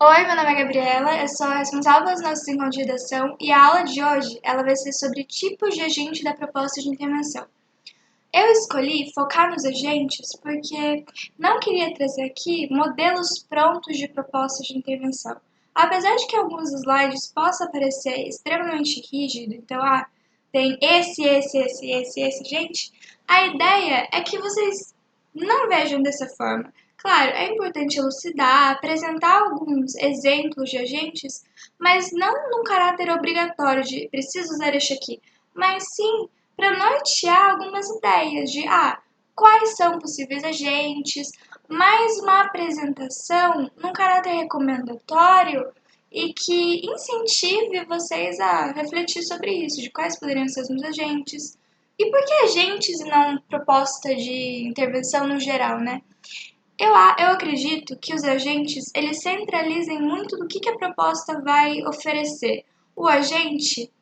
Oi, meu nome é Gabriela, eu sou a responsável pelos nossos encontros de redação e a aula de hoje ela vai ser sobre tipos de agente da proposta de intervenção. Eu escolhi focar nos agentes porque não queria trazer aqui modelos prontos de propostas de intervenção. Apesar de que alguns slides possam parecer extremamente rígido, então, tem esse agente, a ideia é que vocês não vejam dessa forma. Claro, é importante elucidar, apresentar alguns exemplos de agentes, mas não num caráter obrigatório de preciso usar este aqui, mas sim para nortear algumas ideias de quais são possíveis agentes, mais uma apresentação num caráter recomendatório e que incentive vocês a refletir sobre isso, de quais poderiam ser os agentes e por que agentes e não proposta de intervenção no geral, né? Eu acredito que os agentes eles centralizem muito do que a proposta vai oferecer. O agente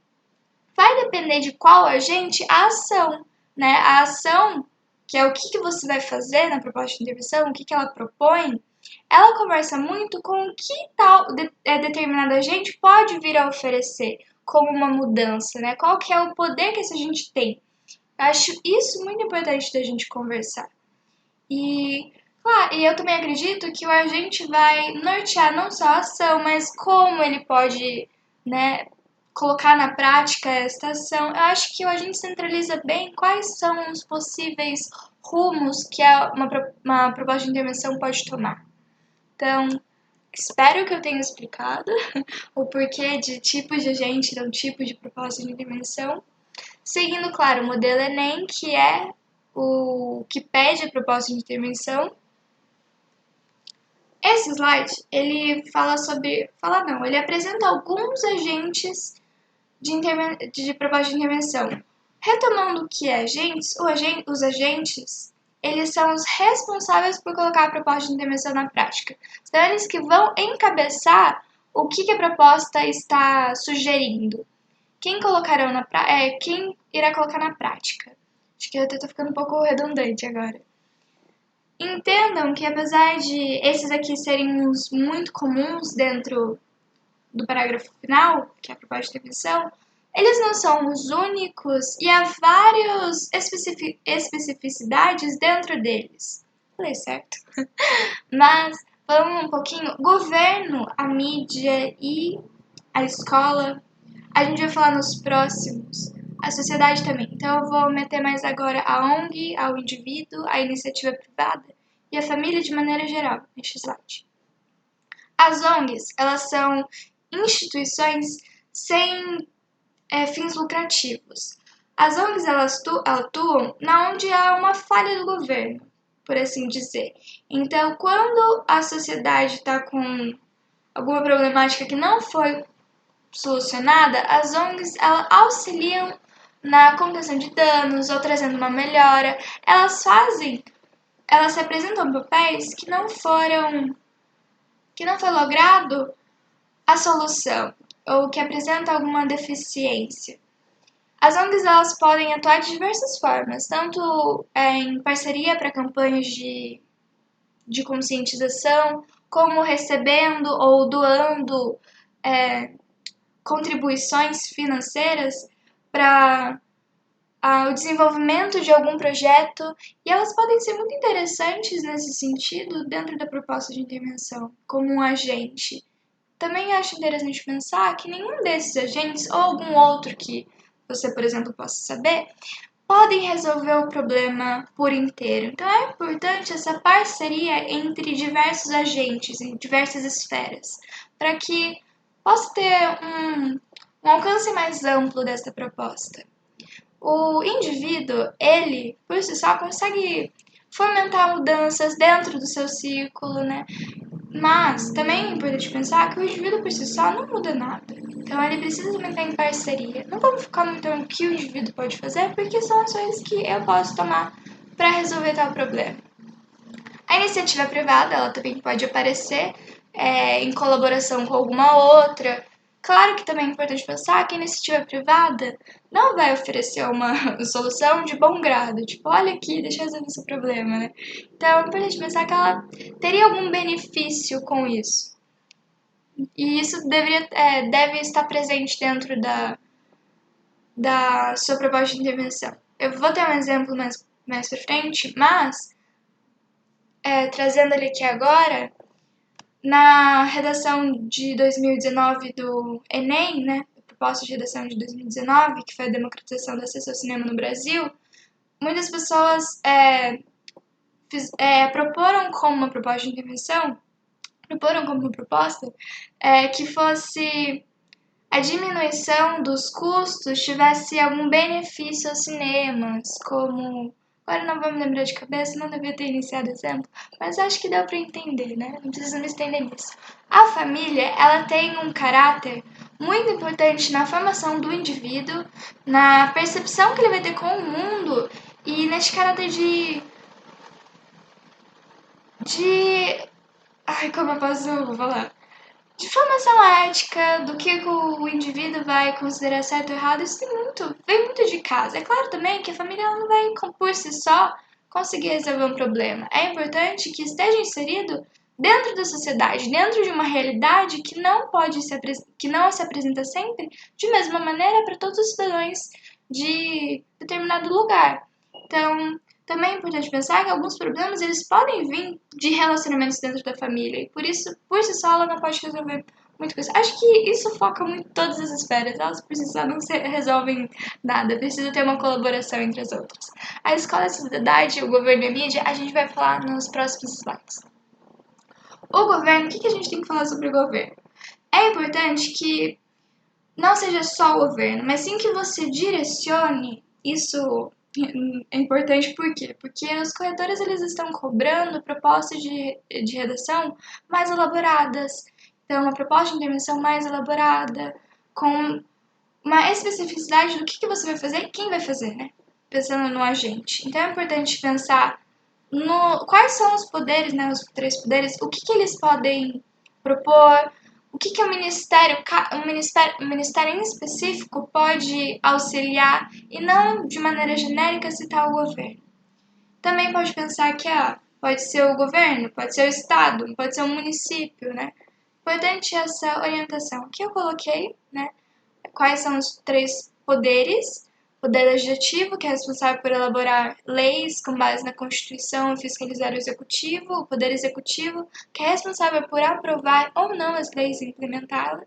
vai depender de qual agente a ação, né? A ação, que é o que você vai fazer na proposta de intervenção, o que ela propõe, ela conversa muito com o que determinado agente pode vir a oferecer como uma mudança, né? Qual que é o poder que esse agente tem. Eu acho isso muito importante da gente conversar. E eu também acredito que o agente vai nortear não só a ação, mas como ele pode, né, colocar na prática esta ação. Eu acho que o agente centraliza bem quais são os possíveis rumos que uma proposta de intervenção pode tomar. Então, espero que eu tenha explicado o porquê de tipos de agente, então tipo de proposta de intervenção. Seguindo, claro, o modelo Enem, que é o que pede a proposta de intervenção. Esse slide, ele ele apresenta alguns agentes de proposta de intervenção. Retomando o que é agentes, os agentes, eles são os responsáveis por colocar a proposta de intervenção na prática. São eles que vão encabeçar o que a proposta está sugerindo. Quem irá colocar na prática? Acho que eu estou ficando um pouco redundante agora. Entendam que apesar de esses aqui serem os muito comuns dentro do parágrafo final, que é a proposta de intervenção, eles não são os únicos e há várias especificidades dentro deles. Falei certo? Mas vamos um pouquinho. Governo, a mídia e a escola, a gente vai falar nos próximos. A sociedade também. Então eu vou meter mais agora a ONG, ao indivíduo, a iniciativa privada e a família de maneira geral neste slide. As ONGs, elas são instituições sem fins lucrativos. As ONGs elas atuam na onde há uma falha do governo, por assim dizer. Então, quando a sociedade está com alguma problemática que não foi solucionada, as ONGs elas auxiliam na contenção de danos ou trazendo uma melhora. Elas representam papéis que não foi logrado a solução ou que apresenta alguma deficiência. As ONGs elas podem atuar de diversas formas, tanto em parceria para campanhas de conscientização, como recebendo ou doando contribuições financeiras para o desenvolvimento de algum projeto, e elas podem ser muito interessantes nesse sentido dentro da proposta de intervenção, como um agente. Também acho interessante pensar que nenhum desses agentes, ou algum outro que você, por exemplo, possa saber, podem resolver o problema por inteiro. Então é importante essa parceria entre diversos agentes, em diversas esferas, para que possa ter um alcance mais amplo dessa proposta. O indivíduo, ele, por si só, consegue fomentar mudanças dentro do seu círculo, né? Mas também é importante pensar que o indivíduo por si só não muda nada. Então ele precisa também estar em parceria. Não vamos ficar muito no que o indivíduo pode fazer, porque são ações que eu posso tomar para resolver tal problema. A iniciativa privada, ela também pode aparecer em colaboração com alguma outra. Claro que também é importante pensar que a iniciativa privada não vai oferecer uma solução de bom grado, tipo, olha aqui, deixa eu resolver seu problema, né? Então é importante pensar que ela teria algum benefício com isso. E isso deve estar presente dentro da sua proposta de intervenção. Eu vou ter um exemplo mais pra frente, mas, trazendo ele aqui agora, na redação de 2019 do Enem, né, a proposta de redação de 2019, que foi a democratização do acesso ao cinema no Brasil, muitas pessoas proporam como uma proposta de intervenção, que fosse a diminuição dos custos tivesse algum benefício aos cinemas, como... Agora não vou me lembrar de cabeça, não devia ter iniciado o exemplo, mas acho que deu para entender, né? Não precisa me estender nisso. A família, ela tem um caráter muito importante na formação do indivíduo, na percepção que ele vai ter com o mundo e nesse caráter de... Ai, como eu posso falar? De formação ética, do que o indivíduo vai considerar certo ou errado, isso vem muito de casa. É claro também que a família ela não vai, por si só, conseguir resolver um problema. É importante que esteja inserido dentro da sociedade, dentro de uma realidade que não se apresenta sempre de mesma maneira para todos os cidadãos de determinado lugar. Então, também é importante pensar que alguns problemas eles podem vir de relacionamentos dentro da família e por isso, por si só, ela não pode resolver muita coisa. Acho que isso foca muito em todas as esferas. Elas por si só não resolvem nada. Precisa ter uma colaboração entre as outras. A escola, a sociedade, o governo e a mídia, a gente vai falar nos próximos slides. O governo, o que a gente tem que falar sobre o governo? É importante que não seja só o governo, mas sim que você direcione isso. É importante por quê? Porque os corretores eles estão cobrando propostas de redação mais elaboradas. Então, uma proposta de intervenção mais elaborada, com uma especificidade do que você vai fazer e quem vai fazer, né? Pensando no agente. Então, é importante pensar no quais são os poderes, né? Os três poderes, o que eles podem propor, o que um ministério em específico pode auxiliar e não de maneira genérica citar o governo. Também pode pensar que pode ser o governo, pode ser o estado, pode ser o município, né? Importante essa orientação. Aqui eu coloquei, né? Quais são os três poderes. Poder legislativo, que é responsável por elaborar leis com base na Constituição e fiscalizar o executivo. O poder executivo, que é responsável por aprovar ou não as leis e implementá-las.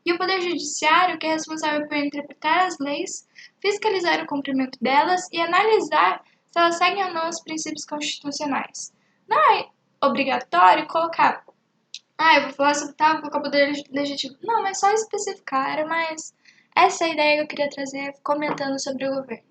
E o poder judiciário, que é responsável por interpretar as leis, fiscalizar o cumprimento delas e analisar se elas seguem ou não os princípios constitucionais. Não é obrigatório colocar eu vou falar sobre tal, vou colocar o poder legislativo. Não, mas só especificar, era mais essa ideia que eu queria trazer comentando sobre o governo.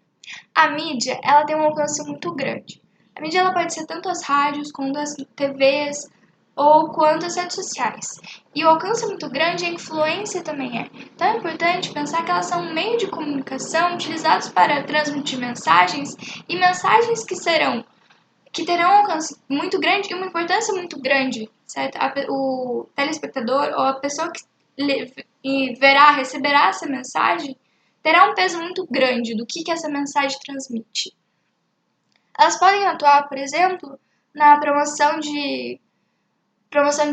A mídia, ela tem um alcance muito grande. A mídia ela pode ser tanto as rádios, quanto as TVs, ou quanto as redes sociais. E o alcance é muito grande e a influência também é. Então é importante pensar que elas são um meio de comunicação utilizados para transmitir mensagens e mensagens que terão um alcance muito grande e uma importância muito grande, certo? O telespectador ou a pessoa que receberá essa mensagem, terá um peso muito grande do que essa mensagem transmite. Elas podem atuar, por exemplo, na promoção de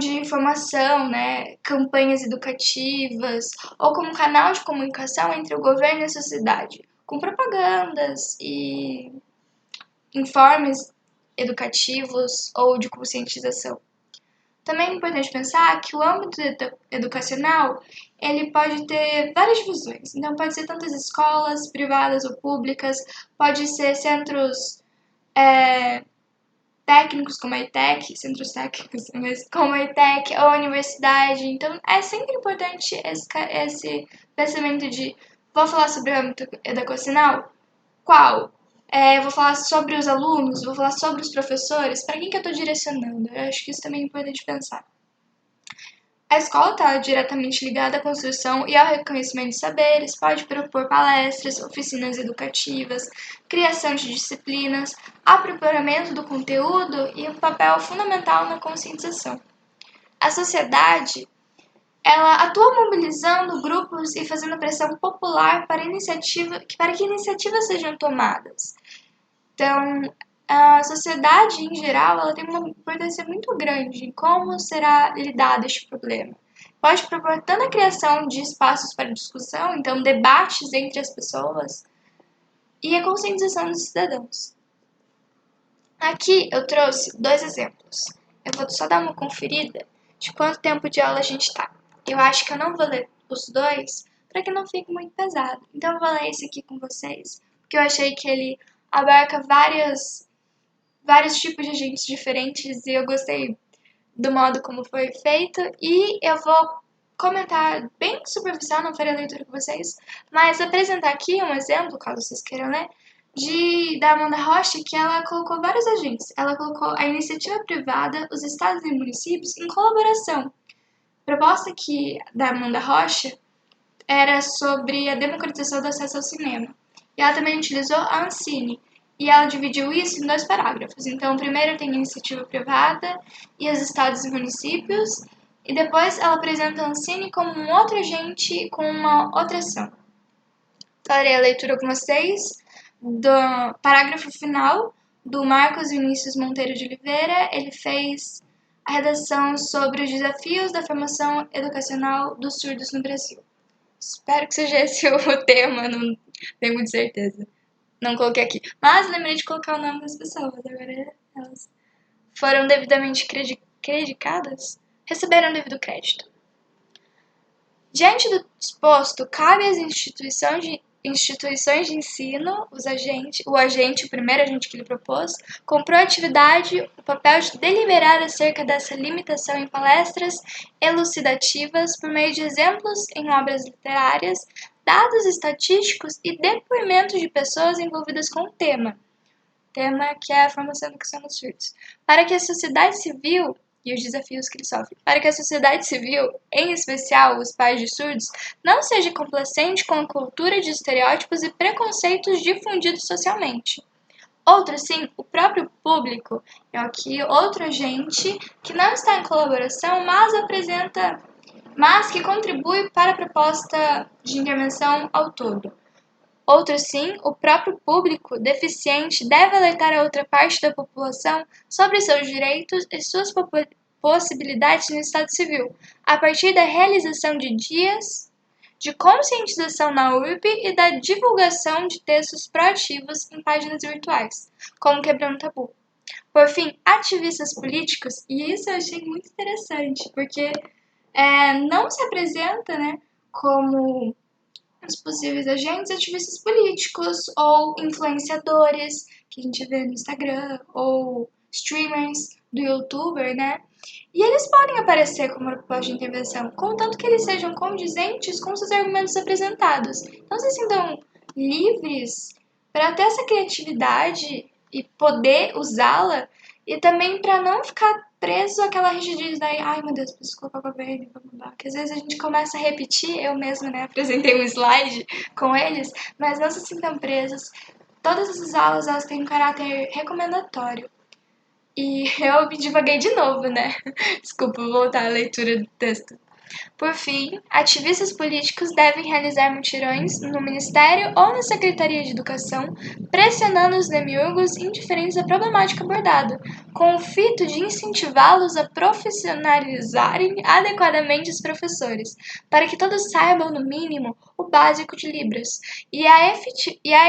informação, né, campanhas educativas, ou como canal de comunicação entre o governo e a sociedade, com propagandas e informes educativos ou de conscientização. Também é importante pensar que o âmbito educacional ele pode ter várias divisões. Então, pode ser tantas escolas privadas ou públicas, pode ser centros técnicos como a ETEC, centros técnicos, mas como a ETEC ou a universidade. Então, é sempre importante esse pensamento de vou falar sobre o âmbito educacional? Qual? Vou falar sobre os alunos, vou falar sobre os professores, para quem que eu estou direcionando? Eu acho que isso também é importante pensar. A escola está diretamente ligada à construção e ao reconhecimento de saberes, pode propor palestras, oficinas educativas, criação de disciplinas, aprimoramento do conteúdo e um papel fundamental na conscientização. A sociedade ela atua mobilizando grupos e fazendo pressão popular para que iniciativas sejam tomadas. Então, a sociedade em geral ela tem uma importância muito grande em como será lidado este problema. Pode propor tanto a criação de espaços para discussão, então debates entre as pessoas, e a conscientização dos cidadãos. Aqui eu trouxe 2 exemplos. Eu vou só dar uma conferida de quanto tempo de aula a gente tá. Eu acho que eu não vou ler os 2 para que não fique muito pesado. Então eu vou ler esse aqui com vocês, porque eu achei que ele abarca vários tipos de agentes diferentes e eu gostei do modo como foi feito. E eu vou comentar bem superficial, não farei a leitura com vocês, mas apresentar aqui um exemplo, caso vocês queiram ler, da Amanda Rocha, que ela colocou vários agentes. Ela colocou a iniciativa privada, os estados e municípios em colaboração. A proposta da Amanda Rocha era sobre a democratização do acesso ao cinema. E ela também utilizou a Ancine, e ela dividiu isso em 2 parágrafos. Então, primeiro tem a iniciativa privada e os estados e municípios, e depois ela apresenta a Ancine como um outro agente com uma outra ação. Farei a leitura com vocês do parágrafo final do Marcos Vinícius Monteiro de Oliveira. Ele fez a redação sobre os desafios da formação educacional dos surdos no Brasil. Espero que seja esse o tema, não tenho muita certeza. Não coloquei aqui. Mas lembrei de colocar o nome das pessoas. Agora elas foram devidamente credicadas, receberam devido crédito. Diante do exposto, cabe às instituições de ensino, o primeiro agente que ele propôs, com proatividade o papel de deliberar acerca dessa limitação em palestras elucidativas por meio de exemplos em obras literárias, dados estatísticos e depoimentos de pessoas envolvidas com o tema que é a formação educacional dos surdos, para que a sociedade civil e os desafios que ele sofre, para que a sociedade civil, em especial os pais de surdos, não seja complacente com a cultura de estereótipos e preconceitos difundidos socialmente. Outro, sim, o próprio público é aqui outro agente que não está em colaboração, mas que contribui para a proposta de intervenção ao todo. Outro sim, o próprio público deficiente deve alertar a outra parte da população sobre seus direitos e suas possibilidades no Estado Civil, a partir da realização de dias de conscientização na URB e da divulgação de textos proativos em páginas virtuais, como Quebrando Tabu. Por fim, ativistas políticos, e isso eu achei muito interessante, porque não se apresenta, né, como os possíveis agentes ativistas políticos ou influenciadores que a gente vê no Instagram ou streamers do YouTuber, né? E eles podem aparecer como proposta de intervenção, contanto que eles sejam condizentes com os argumentos apresentados. Então, se sintam livres para ter essa criatividade e poder usá-la, e também para não ficar preso àquela rigidez daí, ai meu Deus, preciso colocar o governo, que às vezes a gente começa a repetir, eu mesma, né, apresentei um slide com eles, mas não se sintam presos. Todas essas aulas, elas têm um caráter recomendatório. E eu me divaguei de novo, né? Desculpa, vou voltar à leitura do texto. Por fim, ativistas políticos devem realizar mutirões no Ministério ou na Secretaria de Educação, pressionando os demiurgos indiferentes à problemática abordada, com o fito de incentivá-los a profissionalizarem adequadamente os professores, para que todos saibam, no mínimo, o básico de Libras, e a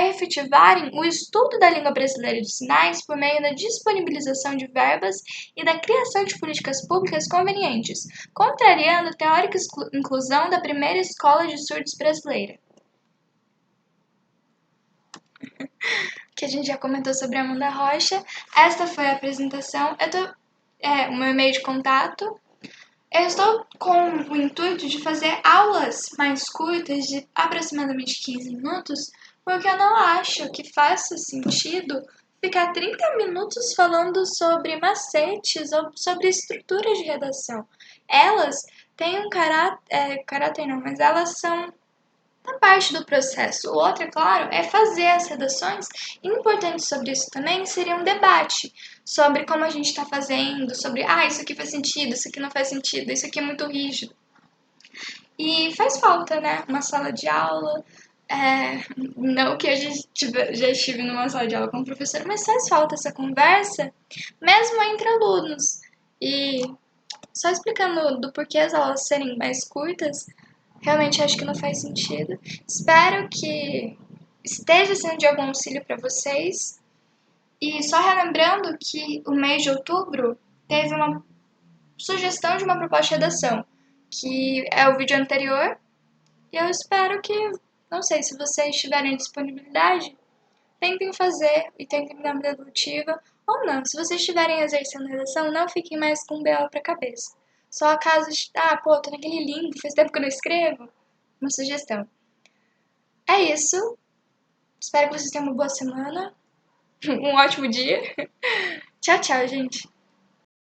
efetivarem o estudo da língua brasileira de sinais por meio da disponibilização de verbas e da criação de políticas públicas convenientes, contrariando a teórica inclusão da primeira escola de surdos brasileira. Que a gente já comentou sobre a Amanda Rocha. Esta foi a apresentação. O meu e-mail de contato. Eu estou com o intuito de fazer aulas mais curtas, de aproximadamente 15 minutos, porque eu não acho que faça sentido ficar 30 minutos falando sobre macetes ou sobre estruturas de redação. Elas têm um caráter não, mas elas são uma parte do processo. O outro, é claro, é fazer as redações. E importante sobre isso também seria um debate sobre como a gente está fazendo, sobre, isso aqui faz sentido, isso aqui não faz sentido, isso aqui é muito rígido. E faz falta, né? Uma sala de aula. Não que a gente já estive numa sala de aula com o professor, mas faz falta essa conversa, mesmo entre alunos. E só explicando do porquê as aulas serem mais curtas, realmente acho que não faz sentido. Espero que esteja sendo de algum auxílio para vocês. E só relembrando que o mês de outubro teve uma sugestão de uma proposta de redação, que é o vídeo anterior. E eu espero que, não sei, se vocês tiverem disponibilidade, tentem fazer e tentem me dar uma devolutiva. Ou não, se vocês estiverem exercendo redação, não fiquem mais com um BO pra cabeça. Só caso de, pô, tô naquele limbo, faz tempo que eu não escrevo. Uma sugestão. É isso. Espero que vocês tenham uma boa semana. Um ótimo dia. Tchau, tchau, gente.